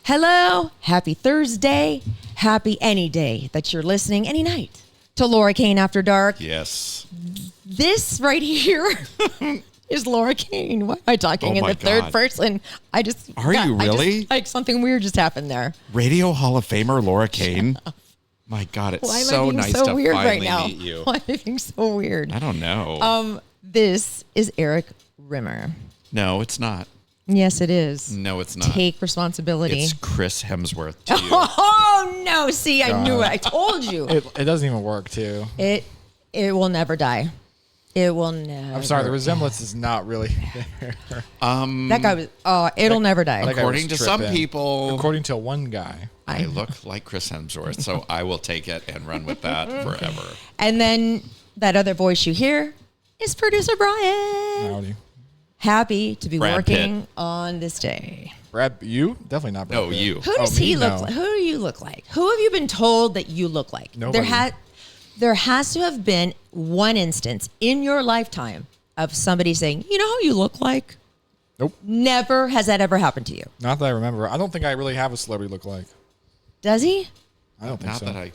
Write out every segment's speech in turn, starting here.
Hello, happy Thursday, happy any day that you're listening, any night, to Laura Kane After Dark. Yes. This right here is Laura Kane. Why am I talking in the third person? Are you really? Like something weird just happened there. Radio Hall of Famer Laura Kane. My God, it's so nice to finally meet you. Why am I being so weird? I don't know. This is Erik Rimmer. No, it's not. Yes, it is. No, it's not. Take responsibility. It's Chris Hemsworth to you. Oh, no. See, I knew it. I told you. It doesn't even work, too. It will never die. It will never. I'm sorry, the resemblance is not really there. That guy was, it'll never die. According to some people. According to one guy. I look like Chris Hemsworth, so I will take it and run with that forever. And then that other voice you hear is Producer Bryan. Howdy. Happy to be Brad working Pitt. on this day. Brad, you? Definitely not Brad No, Pitt. you. Who does he look like? Who do you look like? Who have you been told that you look like? Nobody. There has to have been one instance in your lifetime of somebody saying, you know who you look like? Nope. Never has that ever happened to you. Not that I remember. I don't think I really have a celebrity look like. Does he? I don't think Not so. that I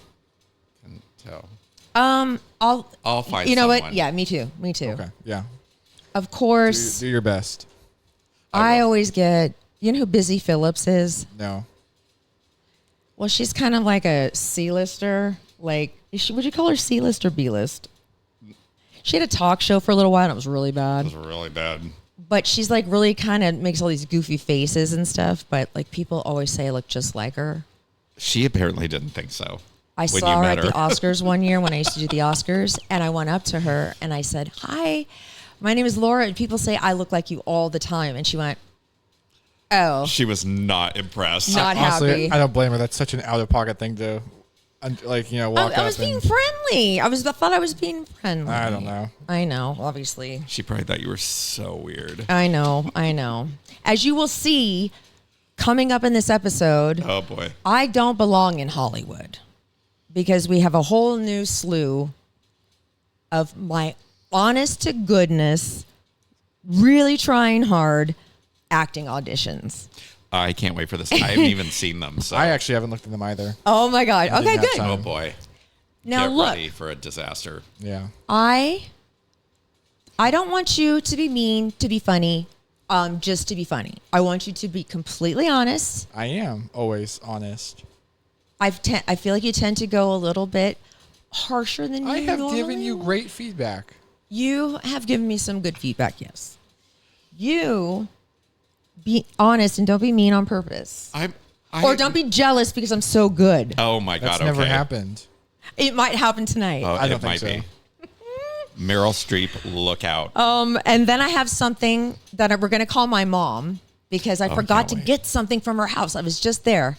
can tell. I'll find You know someone. what? Yeah, me too. Me too. Okay, yeah. Of course. Do your best. I always get, you know who Busy Phillips is? No. Well, she's kind of like a C-lister. Like, would you call her C-list or B-list? She had a talk show for a little while, and it was really bad. It was really bad. But she's like really kind of makes all these goofy faces and stuff. But like people always say I look just like her. She apparently didn't think so. I saw her at the Oscars one year when I used to do the Oscars, and I went up to her and I said, "Hi, my name is Laura," and people say I look like you all the time. And she went, "Oh." She was not impressed. Not Honestly, happy. I don't blame her. That's such an out-of-pocket thing to, walk up I was being friendly. I thought I was being friendly. I don't know. I know, obviously. She probably thought you were so weird. I know. As you will see, coming up in this episode, Oh, boy. I don't belong in Hollywood because we have a whole new slew of my honest to goodness, really trying hard acting auditions. I can't wait for this. I haven't even seen them. So. I actually haven't looked at them either. Oh my God. I Okay, didn't have good. time. Oh, boy. Now Get look, ready for a disaster. Yeah. I don't want you to be mean, to be funny, just to be funny. I want you to be completely honest. I am always honest. I feel like you tend to go a little bit harsher than you I have normally given you would. great feedback. You have given me some good feedback, yes. You be honest and don't be mean on purpose. Or don't be jealous because I'm so good. Oh, my God. That's Okay. never happened. It might happen tonight. Oh, I don't it might think be. Meryl Streep, look out. And then I have something that we're going to call my mom because I forgot to can't wait. get something from her house. I was just there.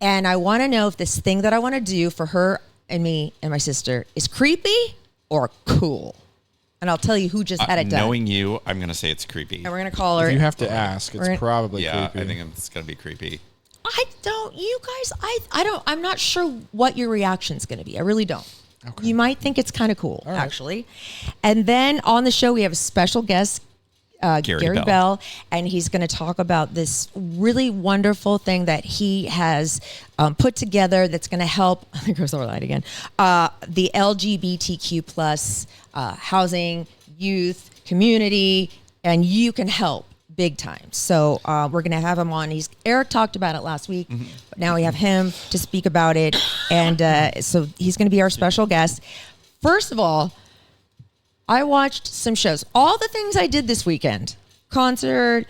And I want to know if this thing that I want to do for her and me and my sister is creepy or cool. And I'll tell you who just had it done. Knowing you, I'm going to say it's creepy. And we're going to call her. If you have to ask, it's probably Yeah, creepy. I think it's going to be creepy. You guys, I'm not sure what your reaction's going to be. I really don't. Okay. You might think it's kind of cool, right. actually. And then on the show, we have a special guest, Gary Bell, and he's going to talk about this really wonderful thing that he has put together that's going to help, there goes the light again, the LGBTQ plus housing, youth, community, and you can help big time. So we're going to have him on. Erik talked about it last week, but now we have him to speak about it. And so he's going to be our special guest. First of all, I watched some shows. All the things I did this weekend, concert,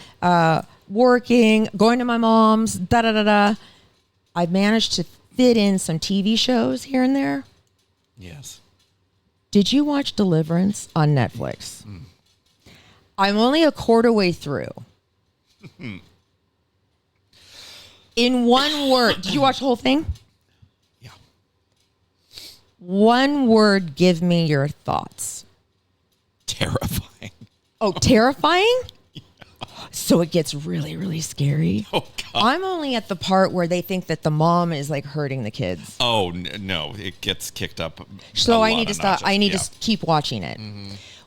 working, going to my mom's, da-da-da-da. I managed to fit in some TV shows here and there. Yes. Did you watch Deliverance on Netflix? I'm only a quarter way through. In one word, did you watch the whole thing? Yeah. One word, give me your thoughts. Terrifying. Oh, terrifying? Yeah. So it gets really, really scary. Oh, God. I'm only at the part where they think that the mom is like hurting the kids. Oh, no. It gets kicked up. So I I need to stop. I need to keep watching it.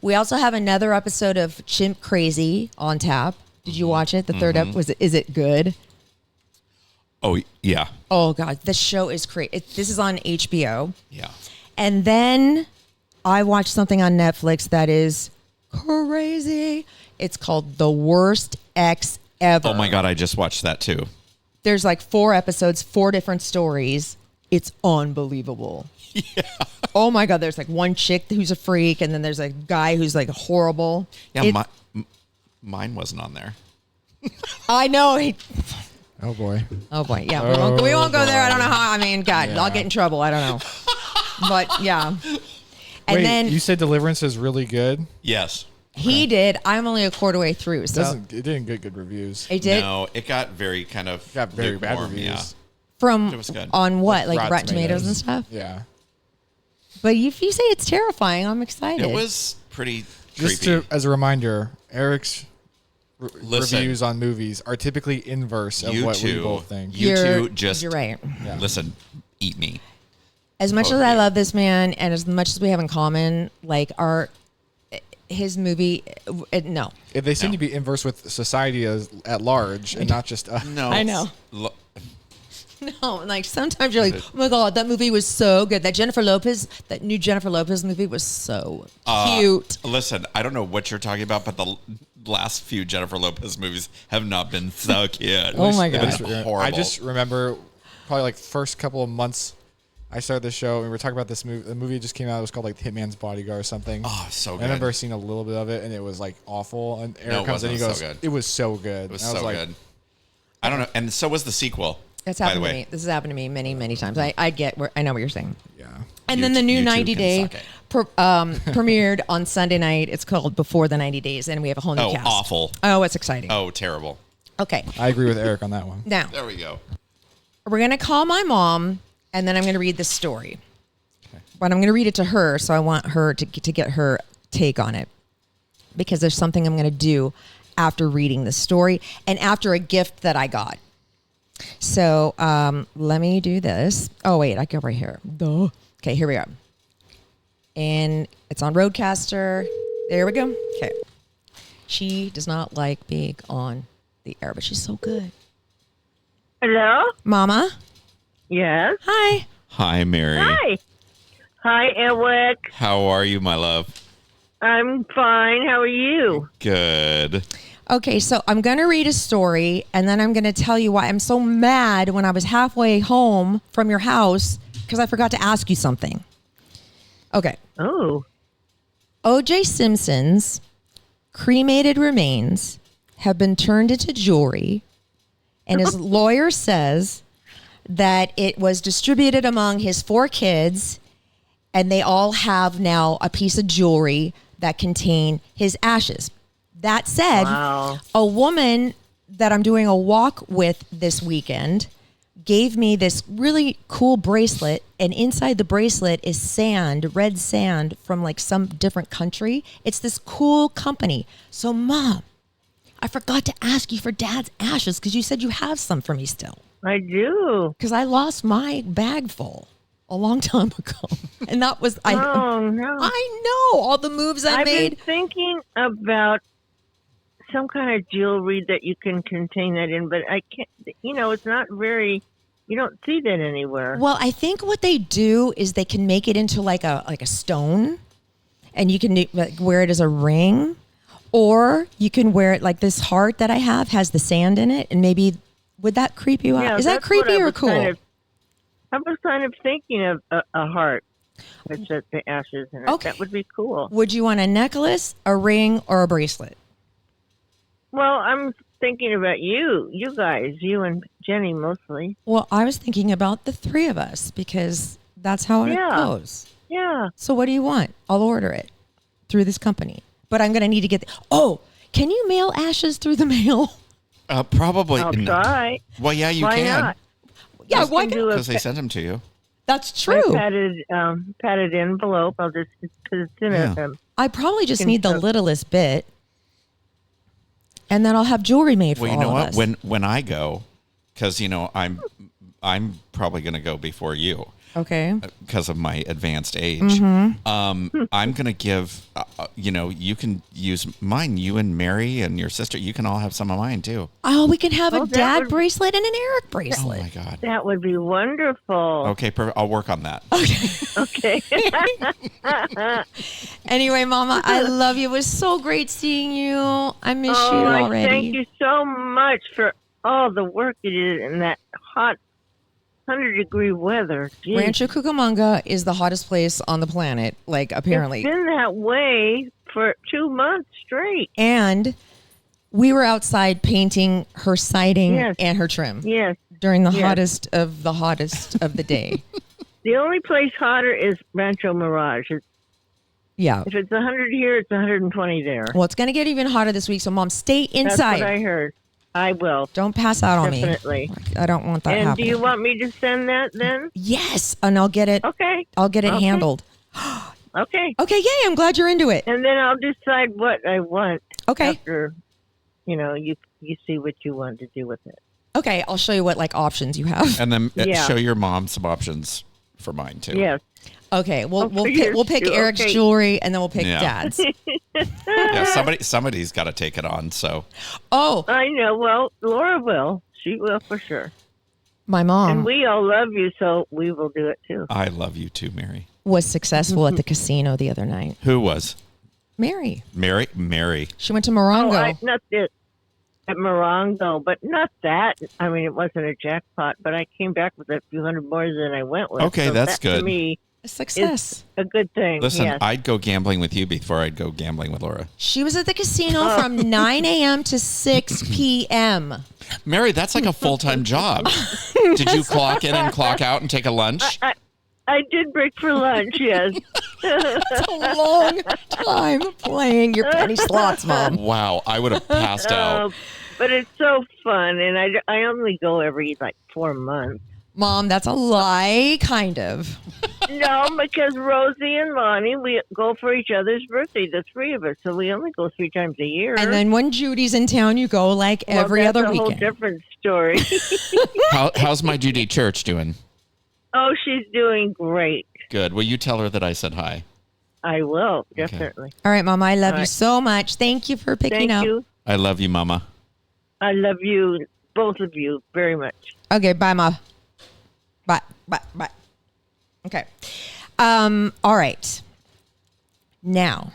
We also have another episode of Chimp Crazy on tap. Did you watch it? The third episode. Is it good? Oh, yeah. Oh, God. The show is crazy. This is on HBO. Yeah. And then I watched something on Netflix that is crazy. It's called The Worst Ex Ever. Oh, my God. I just watched that, too. There's like 4 episodes, 4 different stories. It's unbelievable. Yeah. Oh, my God. There's like one chick who's a freak, and then there's a guy who's like horrible. Yeah, mine wasn't on there. I know. Oh boy. Yeah. We won't go there. I don't know how. I mean, God, I'll get in trouble. I don't know. But yeah. And then you said Deliverance is really good. Yes. He did. I'm only a quarter way through. So it didn't get good reviews. It did. No, it got very bad reviews. Yeah. From it was good. On what? Like Rotten Tomatoes and stuff? Yeah. But if you say it's terrifying, I'm excited. It was pretty Just creepy. as a reminder, Eric's reviews on movies are typically inverse of what we both think. You're right. Yeah. Listen, eat me. As much as I love this man, and as much as we have in common, like his movie, no. If they seem to be inverse with society at large, and not just no. I know. No, like sometimes you're like, oh my God, that movie was so good. That new Jennifer Lopez movie was so cute. Listen, I don't know what you're talking about, but the last few Jennifer Lopez movies have not been so cute. Oh my God. Horrible. I just remember probably like first couple of months I started this show and we were talking about this movie. The movie just came out. It was called like Hitman's Bodyguard or something. Oh, so good. I remember seeing a little bit of it and it was like awful. And Eric comes in and he goes, it was so good. It was so good. I don't know. And so was the sequel. That's happened to me. This has happened to me many, many times. I know what you're saying. Yeah. And then the new 90 Day premiered on Sunday night. It's called Before the 90 Days, and we have a whole new cast. Oh, awful. Oh, it's exciting. Oh, terrible. Okay. I agree with Eric on that one. Now, there we go. We're going to call my mom, and then I'm going to read the story. Okay. But I'm going to read it to her, so I want her to get her take on it. Because there's something I'm going to do after reading the story and after a gift that I got. So let me do this. Oh, wait, I go right here. Duh. Okay, here we go. And it's on Roadcaster. There we go. Okay. She does not like being on the air, but she's so good. Hello? Mama? Yes? Hi. Hi, Mary. Hi. Hi, Eric. How are you, my love? I'm fine. How are you? Good. Okay, so I'm going to read a story, and then I'm going to tell you why I'm so mad when I was halfway home from your house because I forgot to ask you something. Okay. Oh. O.J. Simpson's cremated remains have been turned into jewelry, and his lawyer says that it was distributed among his 4 kids, and they all have now a piece of jewelry that contain his ashes. That said, wow. A woman that I'm doing a walk with this weekend gave me this really cool bracelet, and inside the bracelet is sand, red sand from like some different country. It's this cool company. So, Mom, I forgot to ask you for Dad's ashes because you said you have some for me still. I do. Because I lost my bag full a long time ago. And that was, no. I know all the moves I made. I've been thinking about some kind of jewelry that you can contain that in, but I can't, it's not very, you don't see that anywhere. Well, I think what they do is they can make it into like a stone, and you can wear it as a ring, or you can wear it like this heart that I have has the sand in it, and maybe would that creep you out? Yeah, is that creepy or cool? I was kind of thinking of a heart with the ashes in it. Okay. That would be cool. Would you want a necklace, a ring, or a bracelet? Well, I'm thinking about you guys, you and Jenny mostly. Well, I was thinking about the 3 of us because that's how it goes. Yeah. So what do you want? I'll order it through this company. But I'm going to need to get... can you mail ashes through the mail? Probably. I'll try. Well, yeah, you why can. Not? Yeah, why not? Because they sent them to you. That's true. Padded envelope. I'll just... Because it's in I probably just need the littlest bit. And then I'll have jewelry made for all of us. Well, you know what? When I go, because I'm probably going to go before you. Okay. Because of my advanced age. I'm going to give, you can use mine. You and Mary and your sister, you can all have some of mine too. Oh, we can have a dad bracelet and an Eric bracelet. Oh my God. That would be wonderful. Okay, I'll work on that. Okay. Anyway, Mama, I love you. It was so great seeing you. I miss you already. Thank you so much for all the work you did in that hot 100-degree weather. Jeez. Rancho Cucamonga is the hottest place on the planet, like, apparently. It's been that way for 2 months straight. And we were outside painting her siding and her trim. Yes. During the hottest of the day. The only place hotter is Rancho Mirage. If it's 100 here, it's 120 there. Well, it's going to get even hotter this week, so Mom, stay inside. That's what I heard. I will. Don't pass out on me. Definitely. I don't want that happening. Do you want me to send that then? Yes, and I'll get it. Okay. I'll get it handled. Okay. Okay, yay, I'm glad you're into it. And then I'll decide what I want. Okay. After, you see what you want to do with it. Okay, I'll show you what options you have. And then show your mom some options for mine too. Yes. Okay, we'll pick Eric's jewelry, and then we'll pick Dad's. Somebody's got to take it on. So. Oh, I know. Well, Laura will. She will for sure. My mom. And we all love you, so we will do it too. I love you too, Mary. Was successful at the casino the other night. Who was? Mary. Mary. She went to Morongo. Not this. At Morongo, but not that. I mean, it wasn't a jackpot, but I came back with a few hundred more than I went with. Okay, so that's good. To me, a success. A good thing. Listen, I'd go gambling with you before I'd go gambling with Laura. She was at the casino from 9 a.m. to 6 p.m. Mary, that's like a full-time job. Did you clock in and clock out and take a lunch? I did break for lunch, yes. It's a long time playing your penny slots, Mom. Wow, I would have passed out. But it's so fun, and I only go every 4 months. Mom, that's a lie, kind of. No, because Rosie and Lonnie, we go for each other's birthday, the three of us, so we only go 3 times a year. And then when Judy's in town, you go every other weekend. That's a whole different story. How's my Judy Church doing? Oh, she's doing great. Good. Will you tell her that I said hi? I will, definitely. All right, Mama, I love you so much. Thank you for picking up. Thank you. I love you, Mama. I love you, both of you, very much. Okay, bye, Ma. Bye. Okay. All right. Now,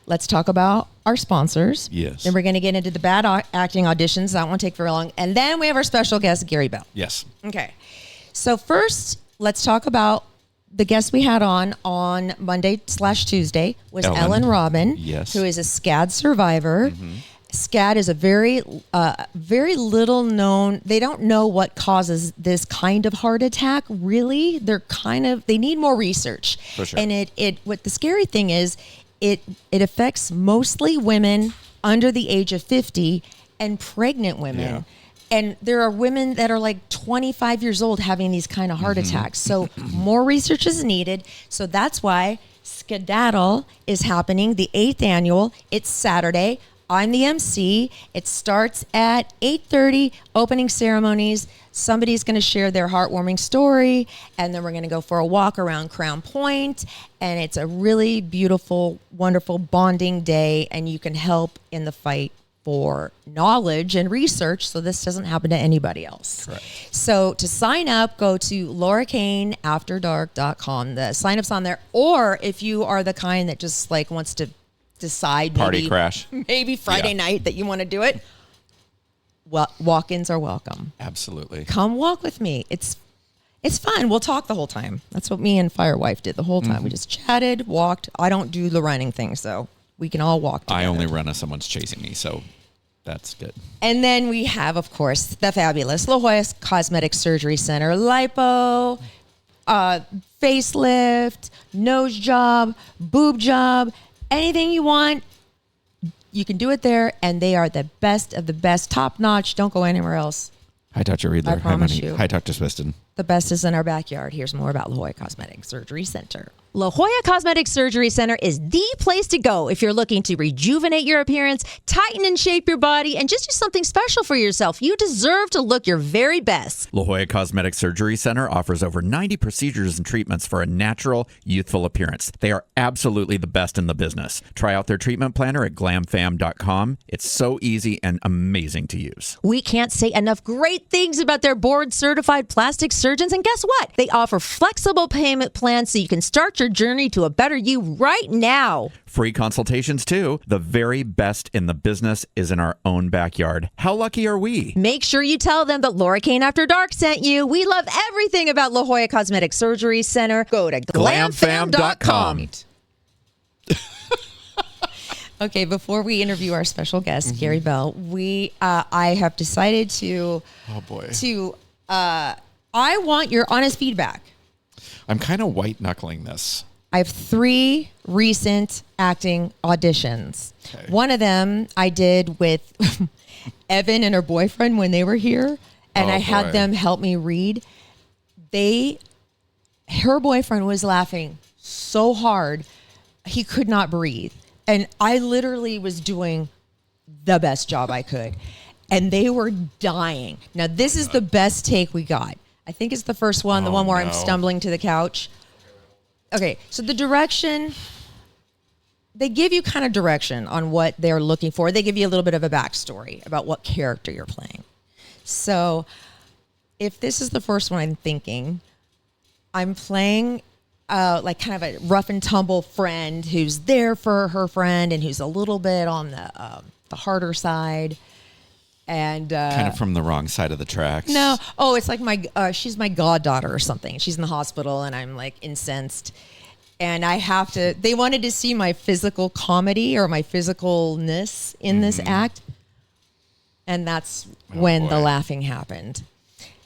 let's talk about our sponsors. Yes. Then we're going to get into the bad acting auditions. That won't take very long. And then we have our special guest, Gary Bell. Yes. Okay. So first, let's talk about the guest we had on Monday/Tuesday was Ellen Robin, yes, who is a SCAD survivor. Mm-hmm. SCAD is a very little known. They don't know what causes this kind of heart attack. Really, they need more research. For sure. And what the scary thing is, it affects mostly women under the age of 50 and pregnant women. Yeah. And there are women that are 25 years old having these kind of heart attacks. So more research is needed. So that's why Skedaddle is happening, the 8th annual. It's Saturday. I'm the MC. It starts at 8:30, opening ceremonies. Somebody's going to share their heartwarming story, and then we're going to go for a walk around Crown Point, and it's a really beautiful, wonderful bonding day, and you can help in the fight for knowledge and research so this doesn't happen to anybody else. Correct. So to sign up, go to laurakaneafterdark.com. The sign-up's on there, or if you are the kind that just wants to decide party crash maybe Friday night that you want to do it, walk-ins are welcome. Absolutely. Come walk with me. It's fun. We'll talk the whole time. That's what me and Firewife did the whole time. We just chatted, walked. I don't do the running thing, so we can all walk together. I only run if someone's chasing me, so that's good. And then we have, of course, the fabulous La Jolla Cosmetic Surgery Center, lipo, facelift, nose job, boob job. Anything you want, you can do it there, and they are the best of the best, top notch. Don't go anywhere else. Hi, Dr. Riedler. I promise you. Hi, Dr. Swiston. The best is in our backyard. Here's more about La Jolla Cosmetic Surgery Center. La Jolla Cosmetic Surgery Center is the place to go if you're looking to rejuvenate your appearance, tighten and shape your body, and just do something special for yourself. You deserve to look your very best. La Jolla Cosmetic Surgery Center offers over 90 procedures and treatments for a natural, youthful appearance. They are absolutely the best in the business. Try out their treatment planner at glamfam.com. It's so easy and amazing to use. We can't say enough great things about their board-certified plastic surgeons, and guess what? They offer flexible payment plans so you can start your journey to a better you right now. Free consultations, too. The very best in the business is in our own backyard. How lucky are we? Make sure you tell them that Laura Kane After Dark sent you. We love everything about La Jolla Cosmetic Surgery Center. Go to glamfam.com. Okay, before we interview our special guest, Gary Bell, I have decided to. Oh boy. I want your honest feedback. I'm kind of white knuckling this. I have 3 recent acting auditions. Okay. One of them I did with Evan and her boyfriend when they were here, and I had them help me read. Her boyfriend was laughing so hard he could not breathe, and I literally was doing the best job I could, and they were dying. Now this is the best take we got. I think it's the first one, the one where I'm stumbling to the couch. Okay, so the direction, they give you kind of direction on what they're looking for. They give you a little bit of a backstory about what character you're playing. So if this is the first one I'm thinking, I'm playing like kind of a rough and tumble friend who's there for her friend and who's a little bit on the harder side. And kind of from the wrong side of the tracks. No. Oh, it's like she's my goddaughter or something. She's in the hospital and I'm like incensed. And they wanted to see my physical comedy or my physicalness in this act. And that's when the laughing happened.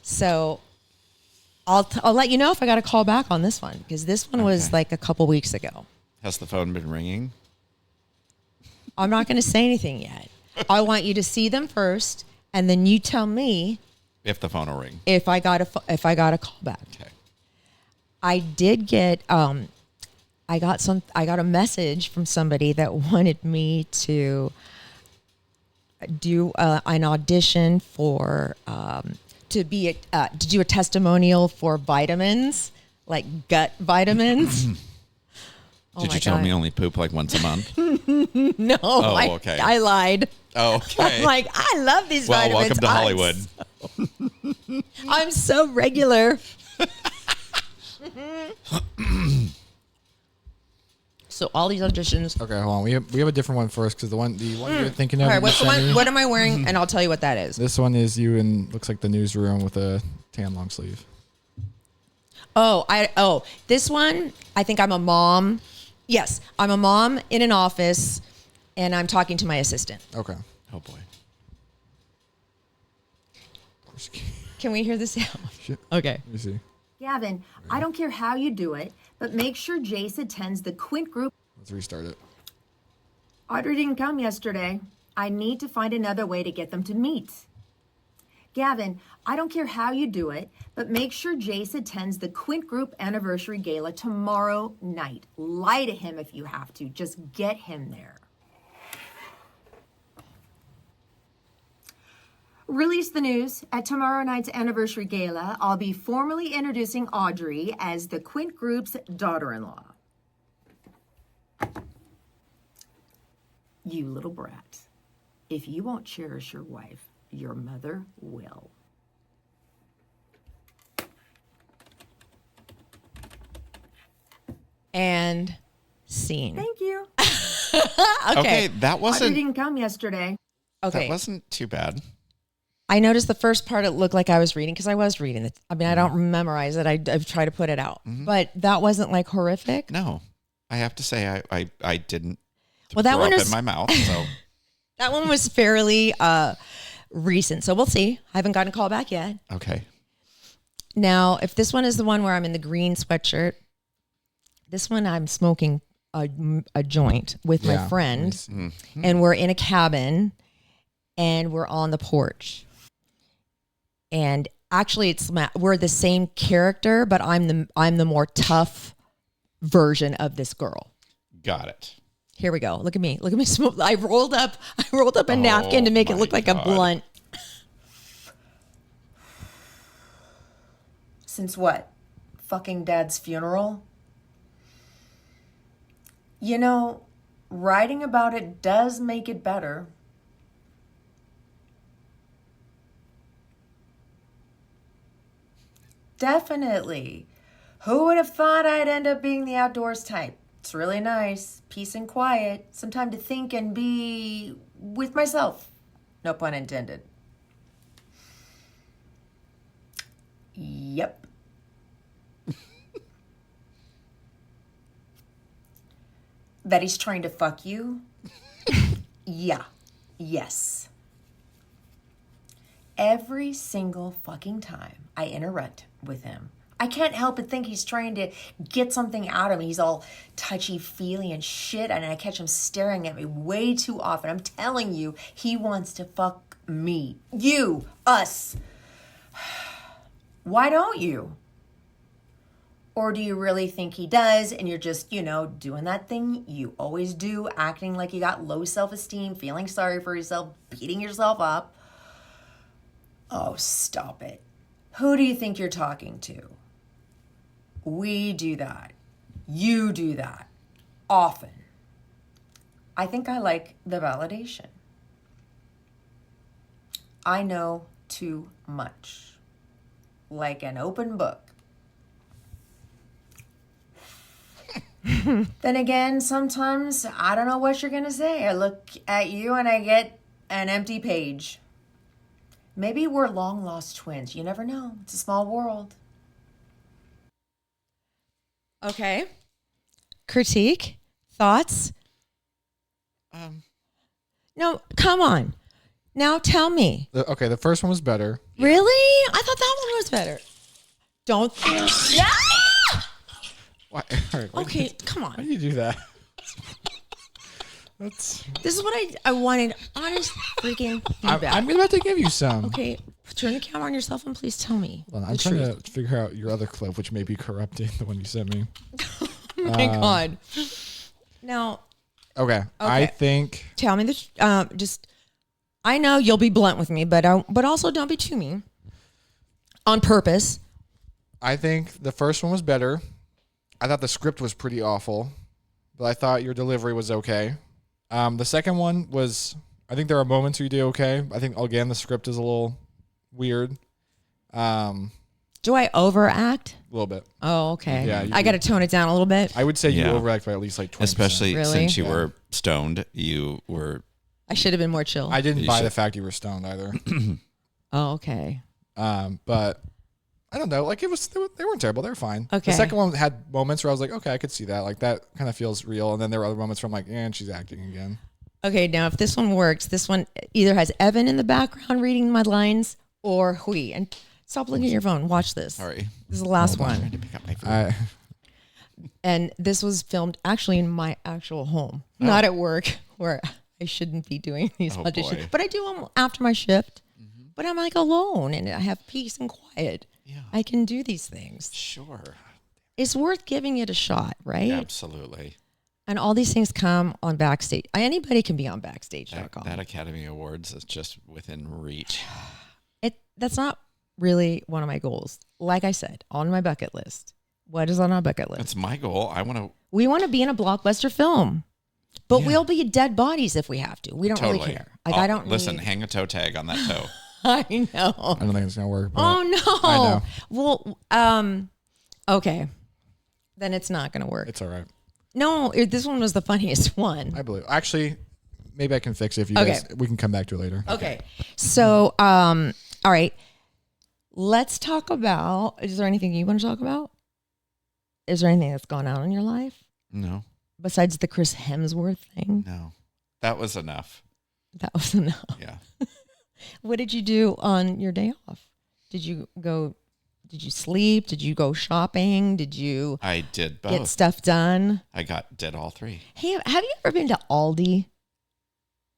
So I'll let you know if I got a call back on this one, because this one was like a couple weeks ago. Has the phone been ringing? I'm not going to say anything yet. I want you to see them first, and then you tell me if the phone will ring. If I got a call back. Okay. I did get I got a message from somebody that wanted me to do an audition for to do a testimonial for vitamins, like gut vitamins. Did you tell me only poop like once a month? No. Okay. I lied. Oh, okay. I'm like, I love these vitamins. Welcome to Hollywood. I'm so regular. So all these auditions. Okay, hold on. We have a different one first, because the one you're thinking of. All right, what am I wearing? And I'll tell you what that is. This one is you in looks like the newsroom with a tan long sleeve. This one, I think I'm a mom. Yes, I'm a mom in an office, and I'm talking to my assistant. Okay. Oh boy. Can we hear the sound? Shit. Okay. Let me see. Gavin, I don't care how you do it, but make sure Jace attends the Quint group. Let's restart it. Audrey didn't come yesterday. I need to find another way to get them to meet. Gavin, I don't care how you do it, but make sure Jace attends the Quint Group anniversary gala tomorrow night. Lie to him if you have to. Just get him there. Release the news. At tomorrow night's anniversary gala, I'll be formally introducing Audrey as the Quint Group's daughter-in-law. You little brat. If you won't cherish your wife, your mother will. And scene. Thank you. Okay, that Audrey wasn't. didn't come yesterday. Okay. That wasn't too bad. I noticed the first part it looked like I was reading, because I was reading it. I mean, I don't memorize it. I've tried to put it out. But that wasn't like horrific. No, I have to say I didn't. Well, that throw one up was in my mouth. So that one was fairly recent. So we'll see. I haven't gotten a call back yet. okay. Now, if this one is the one where I'm in the green sweatshirt, this one I'm smoking a joint with my friend, and we're in a cabin, and we're on the porch. And Actually, we're the same character, but I'm the more tough version of this girl. Got it. Here we go. Look at me. Look at me. I rolled up a napkin to make it look like a blunt. Since what? Fucking Dad's funeral? You know, writing about it does make it better. Definitely. Who would have thought I'd end up being the outdoors type? It's really nice. Peace and quiet. Some time to think and be with myself. No pun intended. Yep. That he's trying to fuck you? Yeah. Yes. Every single fucking time I interact with him, I can't help but think he's trying to get something out of me. He's all touchy-feely and shit, and I catch him staring at me way too often. I'm telling you, he wants to fuck me. You. Us. Why don't you? Or do you really think he does, and you're just, doing that thing you always do, acting like you got low self-esteem, feeling sorry for yourself, beating yourself up? Oh, stop it. Who do you think you're talking to? We do that. You do that. Often. I think I like the validation. I know too much. Like an open book. Then again, sometimes I don't know what you're going to say. I look at you and I get an empty page. Maybe we're long lost twins. You never know. It's a small world. Okay. Critique? Thoughts? No, come on. Now tell me. Okay, the first one was better. Really? I thought that one was better. Don't. Yeah! Why? All right, Okay, come Why do on. you do that? This is what I wanted. Honest freaking feedback. I'm about to give you some. Okay, turn the camera on yourself and please tell me. Hold on, I'm trying to figure out your other clip, which may be corrupted, the one you sent me. Oh my God. Now. Okay. I think. Tell me this. I know you'll be blunt with me, but also don't be too mean. On purpose. I think the first one was better. I thought the script was pretty awful, but I thought your delivery was okay. The second one was, I think there are moments where you did okay. I think, again, the script is a little weird. Do I overact? A little bit. Oh, okay. Yeah, I got to tone it down a little bit. I would say you overact by at least like 20%. Especially Really? since you were stoned. You were. I should have been more chill. I didn't buy the fact you were stoned either. Oh, okay. But I don't know. Like they weren't terrible. They were fine. Okay. The second one had moments where I was like, okay, I could see that. Like that kind of feels real. And then there were other moments where I'm like, and she's acting again. Okay, now if this one works, this one either has Evan in the background reading my lines or Hui. And stop looking at your phone. Watch this. Sorry. This is the last one. Trying to pick up my phone. And this was filmed actually in my actual home, not at work where I shouldn't be doing these auditions. Boy. But I do them after my shift. Mm-hmm. But I'm like alone and I have peace and quiet. Yeah. I can do these things. Sure. It's worth giving it a shot, right? Absolutely. And all these things come on Backstage. Anybody can be on Backstage.com. That Academy Awards is just within reach. That's not really one of my goals. Like I said, on my bucket list. What is on our bucket list? That's my goal. We want to be in a blockbuster film. But we'll be dead bodies if we have to. We don't really care. Like I don't listen, hang a toe tag on that toe. I know. I don't think it's gonna work. Oh no. I know. Well, okay. Then it's not gonna work. It's all right. No, this one was the funniest one. I believe. Actually, maybe I can fix it if you guys. We can come back to it later. Okay. So, all right. Let's talk about. Is there anything you want to talk about? Is there anything that's gone on in your life? No. Besides the Chris Hemsworth thing? No. That was enough. That was enough. Yeah. What did you do on your day off? Did you sleep? Did you go shopping? Did you I did both. get stuff done? I did all three. Hey, have you ever been to Aldi?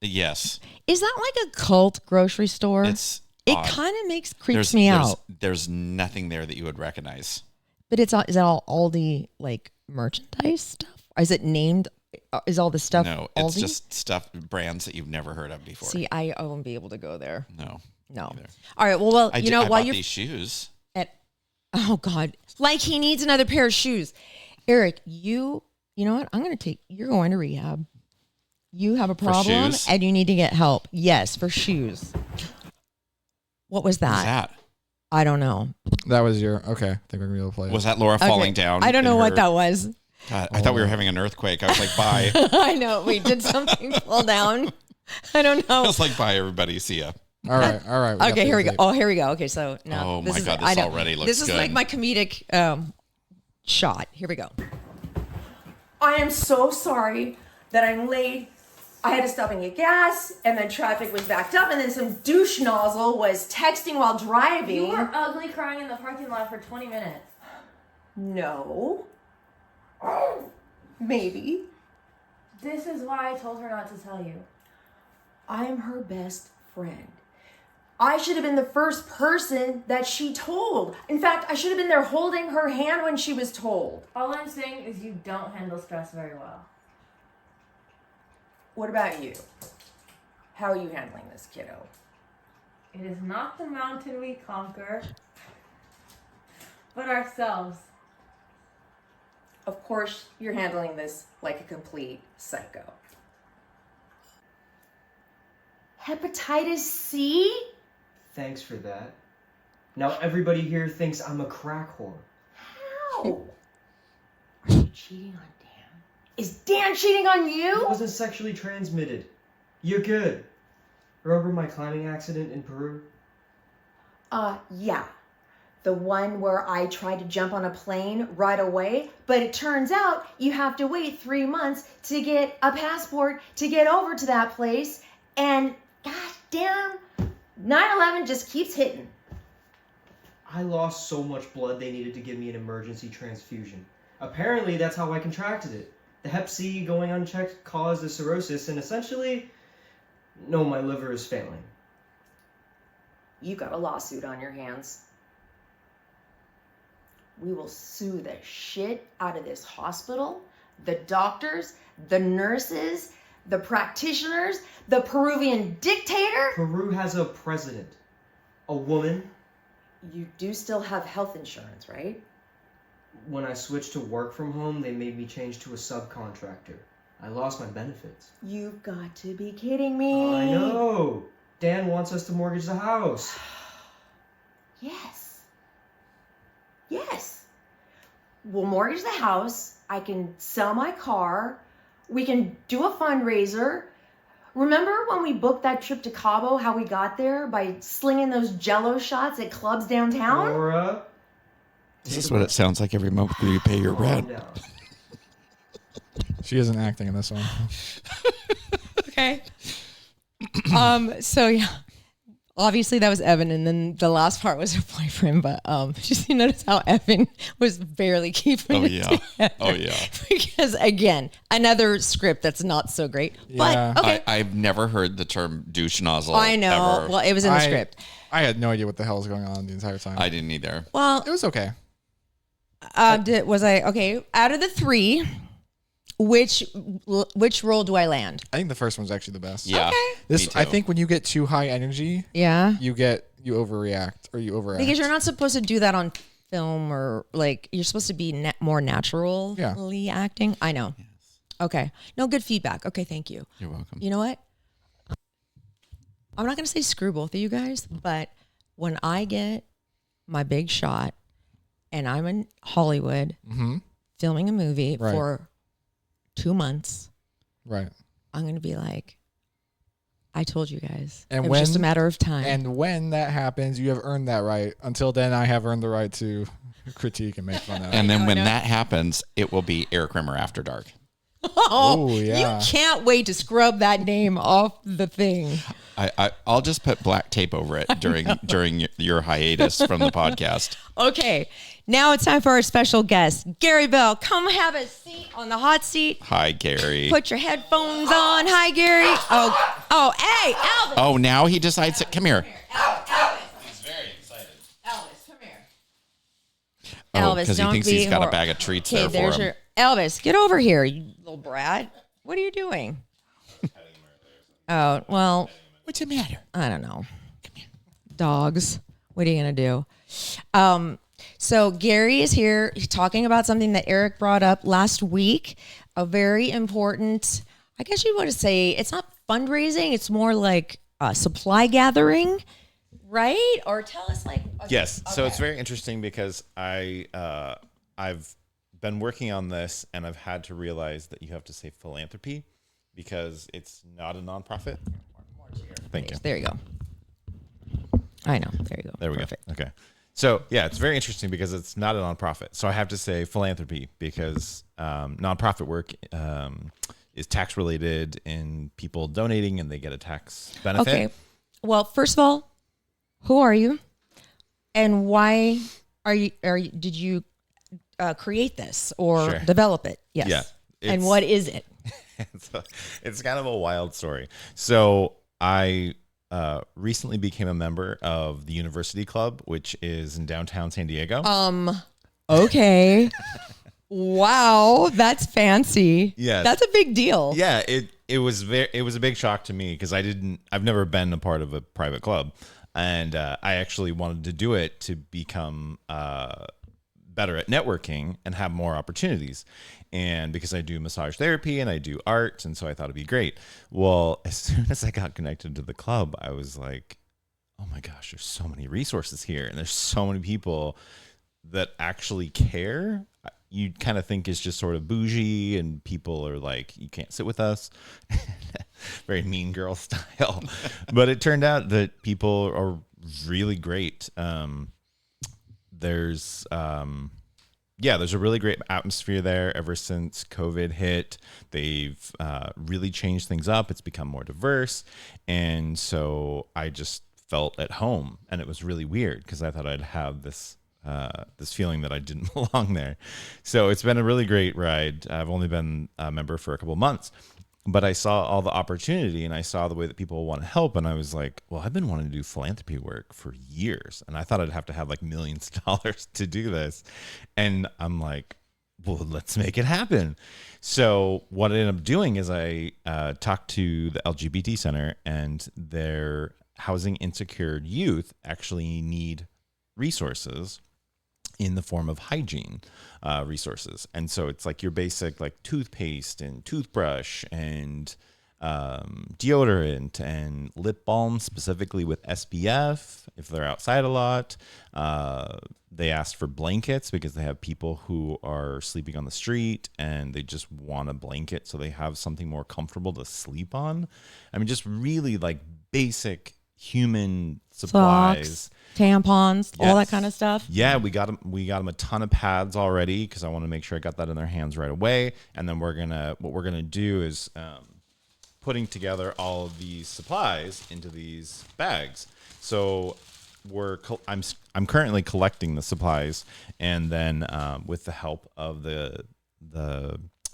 Yes. Is that like a cult grocery store? It's odd. It kind of creeps me out. There's nothing there that you would recognize. But is that all the like merchandise stuff? Is it named? Is all the stuff? No, it's just stuff, brands that you've never heard of before. See, I won't be able to go there. No. All right. Well, I bought these shoes. Oh God! Like he needs another pair of shoes. Eric, you know what? You're going to rehab. You have a problem and you need to get help. Yes, for shoes. What was that? What was that? I don't know. That was okay. I think we're going to be able to play it. Was that Laura falling down? I don't know what that was. God, I thought we were having an earthquake. I was like, bye. I know. Wait, did something fall down? I don't know. I was like, bye, everybody. See ya. All right. Okay, here we go. Oh, here we go. Okay, so now. Oh my God, this already looks good. This is like my comedic shot. Here we go. I am so sorry that I'm late. I had to stop and get gas, and then traffic was backed up, and then some douche nozzle was texting while driving. You were ugly crying in the parking lot for 20 minutes. No. Maybe. This is why I told her not to tell you. I am her best friend. I should have been the first person that she told. In fact, I should have been there holding her hand when she was told. All I'm saying is you don't handle stress very well. What about you? How are you handling this, kiddo? It is not the mountain we conquer, but ourselves. Of course, you're handling this like a complete psycho. Hepatitis C? Thanks for that. Now everybody here thinks I'm a crack whore. How? Are you cheating on Dan? Is Dan cheating on you? It wasn't sexually transmitted. You're good. Remember my climbing accident in Peru? Yeah. The one where I tried to jump on a plane right away, but it turns out you have to wait 3 months to get a passport to get over to that place, and gosh damn, 9/11 just keeps hitting. I lost so much blood they needed to give me an emergency transfusion. Apparently that's how I contracted it. The hep C going unchecked caused the cirrhosis, and essentially, no, my liver is failing. You've got a lawsuit on your hands. We will sue the shit out of this hospital, the doctors, the nurses, the practitioners, the Peruvian dictator. Peru has a president, a woman. You do still have health insurance, right? When I switched to work from home, they made me change to a subcontractor. I lost my benefits. You've got to be kidding me. I know. Dan wants us to mortgage the house. Yes. We'll mortgage the house. I can sell my car. We can do a fundraiser. Remember when we booked that trip to Cabo, how we got there by slinging those Jell-O shots at clubs downtown? Laura. Is this what it sounds like every month you pay your rent? She isn't acting in this one. Okay. So yeah, obviously that was Evan, and then the last part was her boyfriend. But just you notice how Evan was barely keeping it together. Oh yeah. Because again, another script that's not so great. Yeah. But okay. I've never heard the term douche nozzle. I know. Ever. Well, it was in the script. I had no idea what the hell was going on the entire time. I didn't either. Well, It was okay. was I okay? Out of the three, which role do I land? I think the first one's actually the best. Yeah. This me too. I think when you get too high energy, Yeah. you overreact or you overact. Because you're not supposed to do that on film, or like you're supposed to be more naturally acting. I know. Yes. Okay. No, good feedback. Okay, thank you. You're welcome. You know what? I'm not going to say screw both of you guys, but when I get my big shot and I'm in Hollywood filming a movie for 2 months, right, I'm going to be like, I told you guys. And it was just a matter of time. And when that happens, you have earned that right. Until then, I have earned the right to critique and make fun of it. And then when that happens, it will be Eric Rimmer After Dark. Oh, yeah. You can't wait to scrub that name off the thing. I'll just put black tape over it during your hiatus from the podcast. Okay, now it's time for our special guest, Gary Bell. Come have a seat on the hot seat. Hi, Gary. Put your headphones on. Hi, Gary. Oh, hey, Alvin. Oh, now he decides to come here. Alvin. Elvis, because he don't thinks be he's got a hor- bag of treats Okay, there for him. your Elvis. Get over here, you little brat. What are you doing? Oh well. What's the matter? I don't know. Dogs. What are you gonna do? So Gary is here talking about something that Eric brought up last week. A very important. I guess you want to say it's not fundraising. It's more like supply gathering, right? Or tell us like. Yes. So okay. it's very interesting because I've been working on this and I've had to realize that you have to say philanthropy because it's not a nonprofit. Thank you. There you go. I know. There you go. There we Perfect. go. Okay. So yeah, it's very interesting because it's not a nonprofit. So I have to say philanthropy because nonprofit work is tax related and people donating and they get a tax benefit. Okay. Well, first of all, who are you, and why are you? Did you create this or Sure. develop it? Yes. Yeah. And what is it? It's kind of a wild story. So I recently became a member of the University Club, which is in downtown San Diego. Okay. Wow, that's fancy. Yes. That's a big deal. Yeah, it was a big shock to me because I've never been a part of a private club, and I actually wanted to do it to become better at networking and have more opportunities. And because I do massage therapy and I do art, and so I thought it'd be great. Well, as soon as I got connected to the club, I was like, oh my gosh, there's so many resources here, and there's so many people that actually care. You kind of think it's just sort of bougie and people are like, you can't sit with us. Very mean girl style. But it turned out that people are really great. There's a really great atmosphere there ever since COVID hit. They've really changed things up. It's become more diverse. And so I just felt at home, and it was really weird because I thought I'd have this feeling that I didn't belong there. So it's been a really great ride. I've only been a member for a couple of months, but I saw all the opportunity and I saw the way that people want to help. And I was like, well, I've been wanting to do philanthropy work for years. And I thought I'd have to have like millions of dollars to do this. And I'm like, well, let's make it happen. So what I ended up doing is I talked to the LGBT Center, and their housing insecure youth actually need resources in the form of hygiene resources. And so it's like your basic like toothpaste and toothbrush and deodorant and lip balm, specifically with SPF if they're outside a lot. They asked for blankets because they have people who are sleeping on the street and they just want a blanket so they have something more comfortable to sleep on. I mean, just really like basic human supplies. Socks, tampons, all that Yes. kind of stuff. Yeah, we got them a ton of pads already because I want to make sure I got that in their hands right away. And then what we're gonna do is putting together all of these supplies into these bags. So I'm currently collecting the supplies, and then with the help of the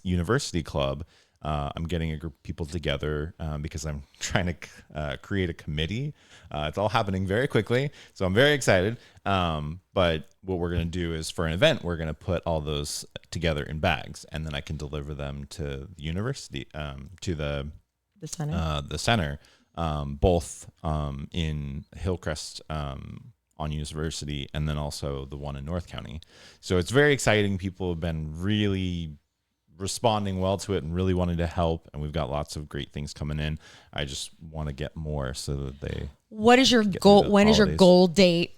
University Club, I'm getting a group of people together because I'm trying to create a committee. It's all happening very quickly, so I'm very excited. But what we're going to do is for an event, we're going to put all those together in bags, and then I can deliver them to the university, to the center, both in Hillcrest on University, and then also the one in North County. So it's very exciting. People have been really responding well to it and really wanting to help, and we've got lots of great things coming in. I just want to get more so that they. What is your goal? When is your goal date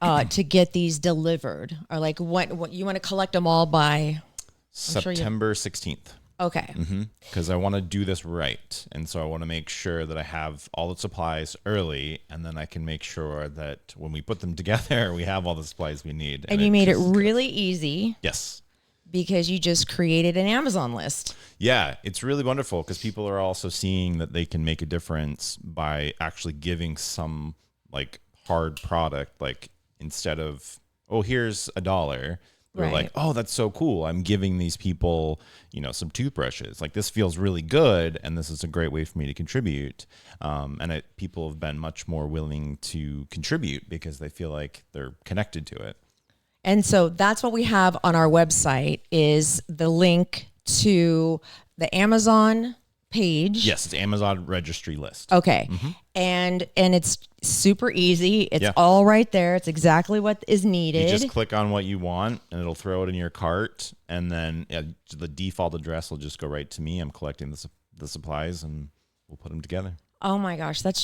to get these delivered? Or like what you want to collect them all by? September 16th. Okay. Because I want to do this right, and so I want to make sure that I have all the supplies early, and then I can make sure that when we put them together, we have all the supplies we need. And you made it really easy. Yes. Because you just created an Amazon list. Yeah, it's really wonderful because people are also seeing that they can make a difference by actually giving some like hard product. Like instead of, oh, here's $1, they're Right. like, oh, that's so cool. I'm giving these people, some toothbrushes. Like this feels really good, and this is a great way for me to contribute. And people have been much more willing to contribute because they feel like they're connected to it. And so that's what we have on our website is the link to the Amazon page. Yes, it's Amazon registry list. Okay. And it's super easy. It's all right there. It's exactly what is needed. You just click on what you want and it'll throw it in your cart. And then the default address will just go right to me. I'm collecting the supplies and we'll put them together. Oh my gosh. That's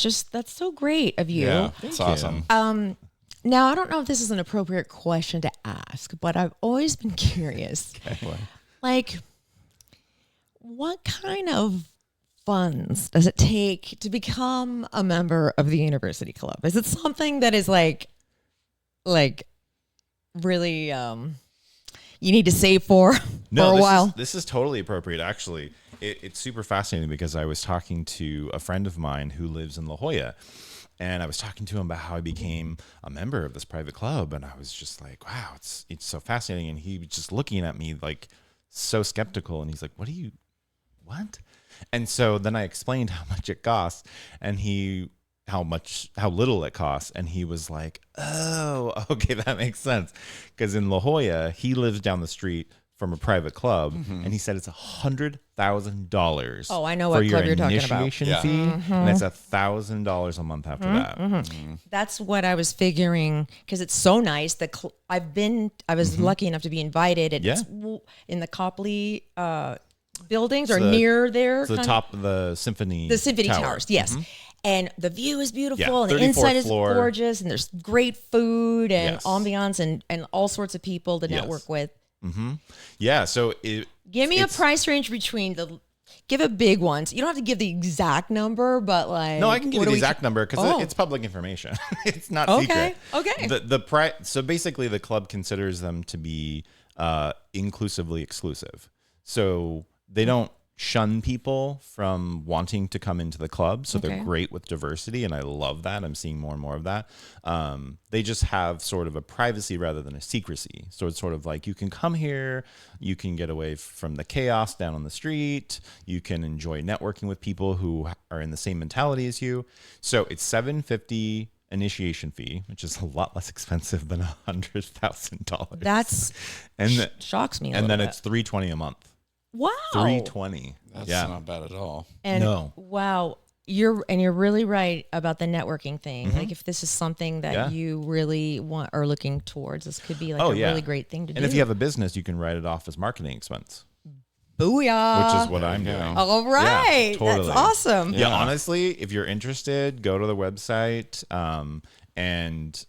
so great of you. Yeah, it's awesome. Now, I don't know if this is an appropriate question to ask, but I've always been curious. Like, what kind of funds does it take to become a member of the university club? Is it something that is like really you need to save for a while? This is totally appropriate, actually. It's super fascinating because I was talking to a friend of mine who lives in La Jolla. And I was talking to him about how I became a member of this private club. And I was just like, wow, it's so fascinating. And he was just looking at me like so skeptical. And he's like, what? And so then I explained how much it costs and how little it costs. And he was like, oh, okay, that makes sense. Because in La Jolla, he lives down the street from a private club, and he said it's $100,000. Oh, I know what club you're talking about. Initiation fee, and it's $1,000 a month after that. That's what I was figuring because it's so nice. I was lucky enough to be invited. It's in the Copley buildings or near there. It's the top of the Symphony. The Symphony Towers, yes. And the view is beautiful, and the inside is gorgeous, and there's great food and ambiance and all sorts of people to network with. Yeah, so give me a price range between give a big ones. You don't have to give the exact number, but like no, I can give you the exact number because it's public information. It's not secret. Okay. The price. So basically, the club considers them to be inclusively exclusive. So they don't shun people from wanting to come into the club. So they're great with diversity. And I love that. I'm seeing more and more of that. They just have sort of a privacy rather than a secrecy. So it's sort of like you can come here, you can get away from the chaos down on the street. You can enjoy networking with people who are in the same mentality as you. So it's $750 initiation fee, which is a lot less expensive than $100,000. That's shocks me. And then it's $320 a month. Wow. $320. That's not bad at all. And wow, you're really right about the networking thing. Like if this is something that you really are looking towards, this could be like a really great thing to do. And if you have a business, you can write it off as marketing expense. Booyah. Which is what I'm doing. All right. Yeah, totally. That's awesome. Yeah, honestly, if you're interested, go to the website and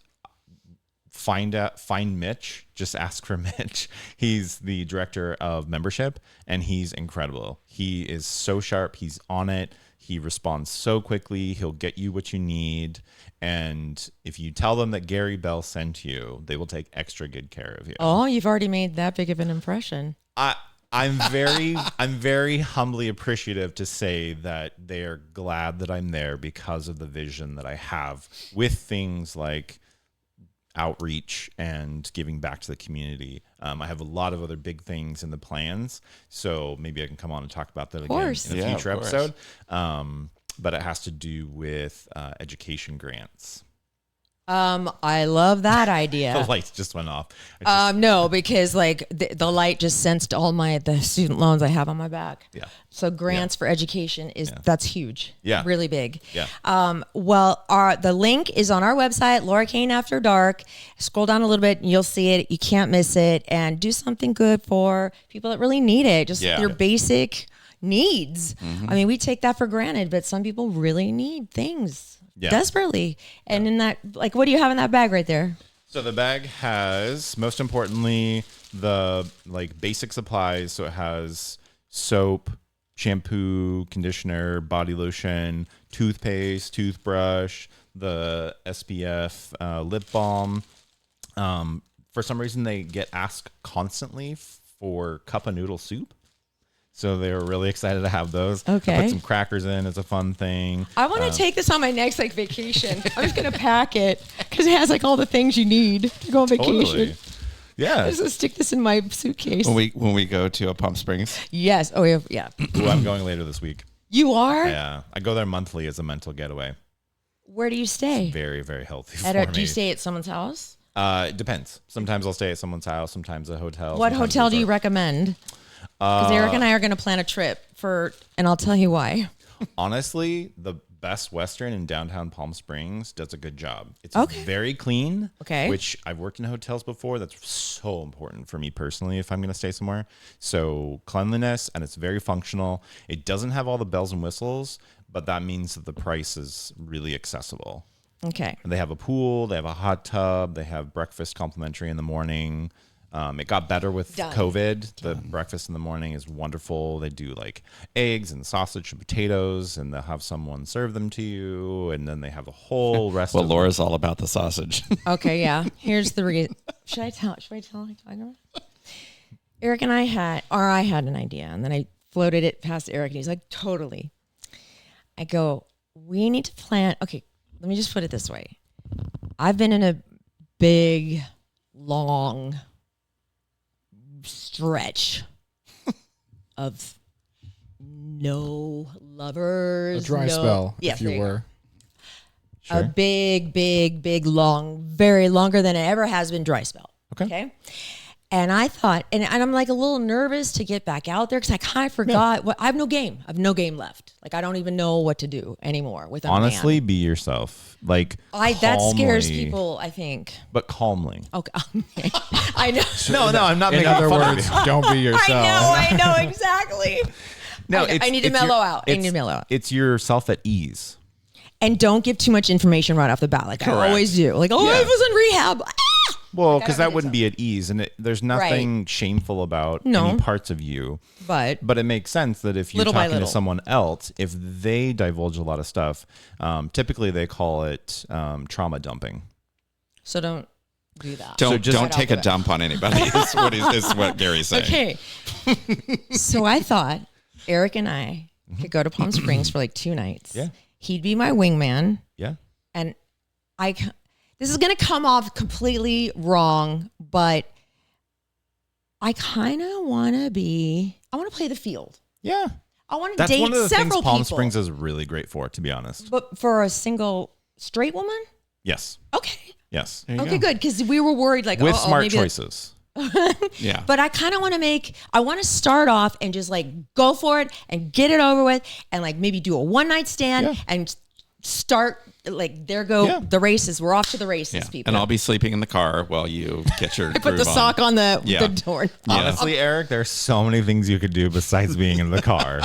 find Mitch. Just ask for Mitch. He's the director of membership and he's incredible. He is so sharp. He's on it. He responds so quickly. He'll get you what you need. And if you tell them that Gary Bell sent you, they will take extra good care of you. Oh, you've already made that big of an impression. I'm very humbly appreciative to say that they are glad that I'm there because of the vision that I have with things like outreach and giving back to the community. I have a lot of other big things in the plans, so maybe I can come on and talk about that again in a future episode. But it has to do with education grants. I love that idea. The lights just went off. No, because like the light just sensed all the student loans I have on my back. Yeah. So grants for education that's huge. Yeah. Really big. Yeah. Well, the link is on our website, Laura Kane After Dark. Scroll down a little bit and you'll see it. You can't miss it. And do something good for people that really need it. Just your basic needs. I mean, we take that for granted, but some people really need things. Desperately. And in that, like, what do you have in that bag right there? So the bag has, most importantly, the like basic supplies. So it has soap, shampoo, conditioner, body lotion, toothpaste, toothbrush, the SPF lip balm. For some reason, they get asked constantly for cup of noodle soup. So they were really excited to have those. Okay. I put some crackers in as a fun thing. I want to take this on my next vacation. I'm just going to pack it because it has all the things you need to go on vacation. Totally. Yeah. I'm just going to stick this in my suitcase. When we go to Palm Springs. Yes. Oh, yeah. Ooh, I'm going later this week. You are? Yeah. I go there monthly as a mental getaway. Where do you stay? It's very, very healthy for me. Do you stay at someone's house? It depends. Sometimes I'll stay at someone's house. Sometimes a hotel. What hotel do you recommend? Because Eric and I are going to plan a trip and I'll tell you why. Honestly, the Best Western in downtown Palm Springs does a good job. It's very clean, which I've worked in hotels before. That's so important for me personally if I'm going to stay somewhere. So cleanliness, and it's very functional. It doesn't have all the bells and whistles, but that means that the price is really accessible. Okay. And they have a pool. They have a hot tub. They have breakfast complimentary in the morning. It got better with COVID. The breakfast in the morning is wonderful. They do like eggs and sausage and potatoes, and they'll have someone serve them to you. And then they have the whole rest Well, Laura's all about the sausage. Okay, yeah. Here's the reason. Should I tell? Eric and I had an idea, and then I floated it past Eric, and he's like, totally. I go, we need to plan. Okay, let me just put it this way. I've been in a big, long stretch of no lovers. A dry spell, yes, if you were. Sure. A big, long, very longer than it ever has been dry spell. Okay. And I thought, and I'm like a little nervous to get back out there because I kind of forgot what I have no game. I have no game left. Like I don't even know what to do anymore with a honestly, man. Be yourself. Like that scares people, I think. But calmly. Okay. I know. No, I'm not making In other words, don't be yourself. I know exactly. No, I need to mellow out. I need to mellow out. It's yourself at ease. And don't give too much information right off the bat, like I always do. Like, I was in rehab. Well, because that wouldn't be at ease, and there's nothing shameful about any parts of you. But it makes sense that if you're talking to someone else, if they divulge a lot of stuff, typically they call it trauma dumping. So don't do that. Don't take a dump on anybody. is what Gary's saying. Okay. So I thought Eric and I could go to Palm Springs for like 2 nights. Yeah. He'd be my wingman. Yeah. And this is going to come off completely wrong, but I kind of want to play the field. Yeah. I want to date several people. That's one of the things Palm Springs is really great for, to be honest. But for a single straight woman? Yes. Okay. Yes. Okay, good. Because we were worried like, with smart choices. Yeah. But I kind of want to start off and just like go for it and get it over with and like maybe do a one night stand and start like the races. We're off to the races, people. And I'll be sleeping in the car while you get your I put the sock on the door. Honestly, Eric, there's so many things you could do besides being in the car.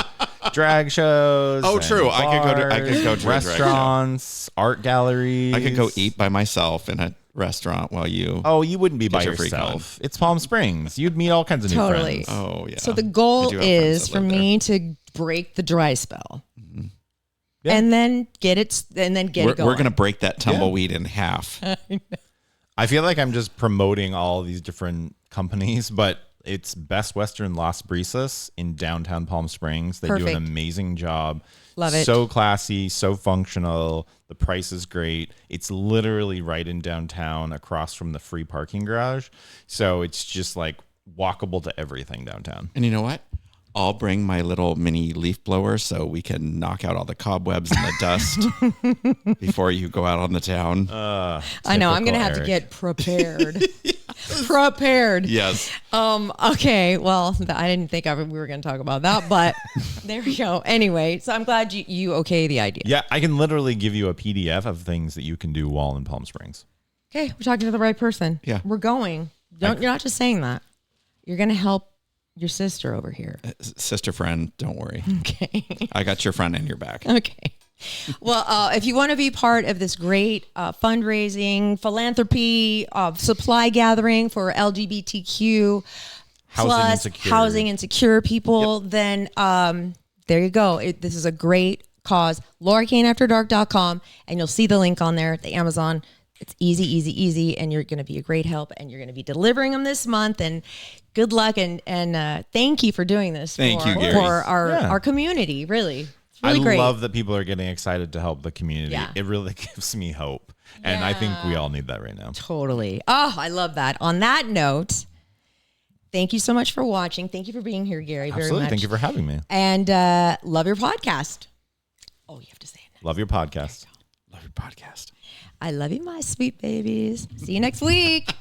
Drag shows. Oh, true. Bars, I could go to restaurants, art galleries. I could go eat by myself in a restaurant while you. Oh, you wouldn't be by yourself. It's Palm Springs. You'd meet all kinds of new friends. Oh, yeah. So the goal is for me to break the dry spell. Mm-hmm. Yeah. And then get it going. We're going to break that tumbleweed in half. I feel like I'm just promoting all these different companies, but it's Best Western Las Brisas in downtown Palm Springs. They do an amazing job. Love it. So classy, so functional. The price is great. It's literally right in downtown across from the free parking garage. So it's just like walkable to everything downtown. And you know what? I'll bring my little mini leaf blower so we can knock out all the cobwebs and the dust before you go out on the town. I know. I'm going to have to get prepared. Prepared. Yes. Okay. Well, I didn't think we were going to talk about that, but there we go. Anyway, so I'm glad you okay the idea. Yeah, I can literally give you a PDF of things that you can do while in Palm Springs. Okay, we're talking to the right person. Yeah. We're going. You're not just saying that. You're going to help your sister over here. Sister friend, don't worry. Okay. I got your front and your back. Okay. Well, if you want to be part of this great fundraising, philanthropy, supply gathering for LGBTQ housing insecure people, then there you go. This is a great cause. LauraKaneAfterDark.com, and you'll see the link on there at the Amazon. It's easy, and you're going to be a great help, and you're going to be delivering them this month. And good luck, and thank you for doing this for our community. Really, it's really great. I love that people are getting excited to help the community. Yeah. It really gives me hope, and I think we all need that right now. Totally. Oh, I love that. On that note, thank you so much for watching. Thank you for being here, Gary. Absolutely. Very much. Thank you for having me. And love your podcast. Oh, you have to say it now. Love your podcast. love your podcast. I love you, my sweet babies. See you next week.